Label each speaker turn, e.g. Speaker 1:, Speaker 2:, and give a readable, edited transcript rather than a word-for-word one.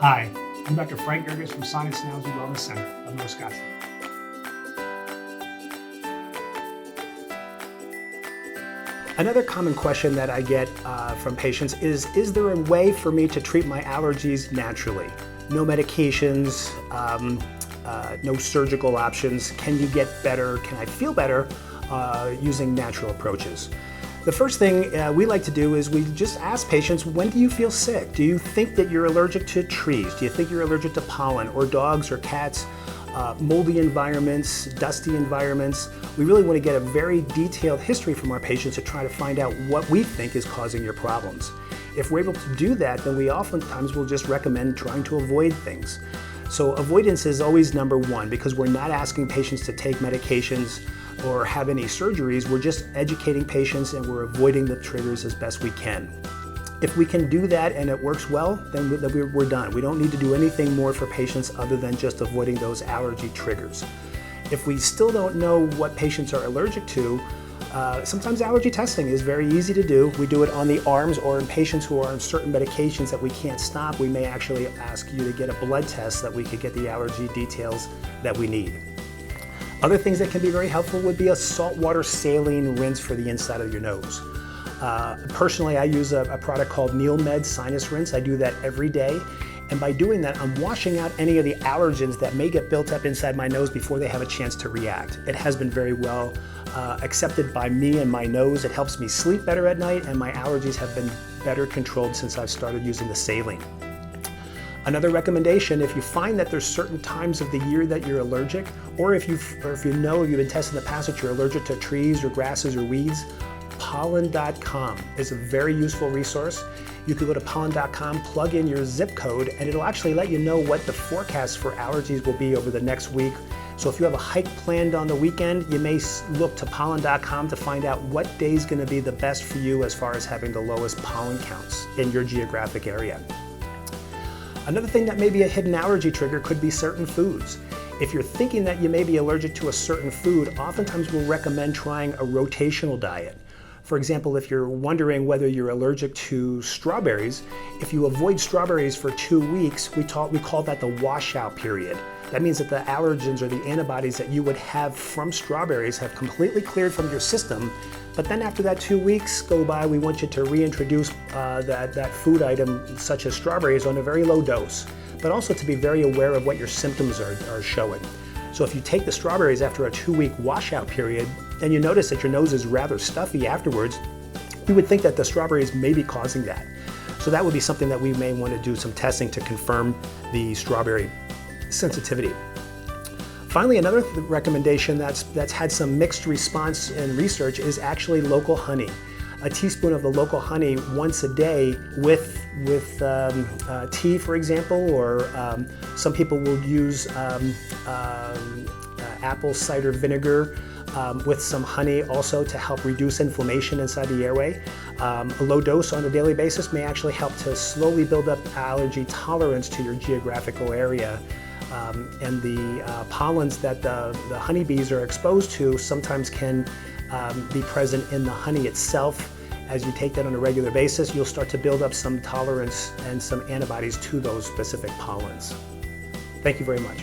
Speaker 1: Hi, I'm Dr. Frank Gergits from Sinus and Allergy Wellness Center of North Scottsdale. Another common question that I get from patients is there a way for me to treat my allergies naturally? No medications, no surgical options. Can you get better? Can I feel better using natural approaches? The first thing we like to do is we just ask patients, when do you feel sick? Do you think that you're allergic to trees? Do you think you're allergic to pollen or dogs or cats? Moldy environments, dusty environments. We really want to get a very detailed history from our patients to try to find out what we think is causing your problems. If we're able to do that, then we oftentimes will just recommend trying to avoid things. So avoidance is always number one because we're not asking patients to take medications or have any surgeries. We're just educating patients and we're avoiding the triggers as best we can. If we can do that and it works well, then we're done. We don't need to do anything more for patients other than just avoiding those allergy triggers. If we still don't know what patients are allergic to, sometimes allergy testing is very easy to do. We do it on the arms or in patients who are on certain medications that we can't stop. We may actually ask you to get a blood test so that we could get the allergy details that we need. Other things that can be very helpful would be a saltwater saline rinse for the inside of your nose. Personally, I use a product called NeilMed Sinus Rinse. I do that every day. And by doing that, I'm washing out any of the allergens that may get built up inside my nose before they have a chance to react. It has been very well accepted by me and my nose. It helps me sleep better at night, and my allergies have been better controlled since I've started using the saline. Another recommendation, if you find that there's certain times of the year that you're allergic, or if you know you've been tested in the past that you're allergic to trees or grasses or weeds, pollen.com is a very useful resource. You can go to pollen.com, plug in your zip code, and it'll actually let you know what the forecast for allergies will be over the next week. So if you have a hike planned on the weekend, you may look to pollen.com to find out what day is going to be the best for you as far as having the lowest pollen counts in your geographic area. Another thing that may be a hidden allergy trigger could be certain foods. If you're thinking that you may be allergic to a certain food, oftentimes we'll recommend trying a rotational diet. For example, if you're wondering whether you're allergic to strawberries, if you avoid strawberries for 2 weeks, we call that the washout period. That means that the allergens or the antibodies that you would have from strawberries have completely cleared from your system. But then after that 2 weeks go by, we want you to reintroduce that food item, such as strawberries, on a very low dose, but also to be very aware of what your symptoms are showing. So if you take the strawberries after a 2-week washout period, and you notice that your nose is rather stuffy afterwards, we would think that the strawberries may be causing that. So that would be something that we may want to do some testing to confirm the strawberry sensitivity. Finally, another recommendation that's had some mixed response in research is actually local honey. A teaspoon of the local honey once a day with tea, for example, or some people will use apple cider vinegar with some honey also to help reduce inflammation inside the airway. A low dose on a daily basis may actually help to slowly build up allergy tolerance to your geographical area. And the pollens that the honeybees are exposed to sometimes can be present in the honey itself. As you take that on a regular basis, you'll start to build up some tolerance and some antibodies to those specific pollens. Thank you very much.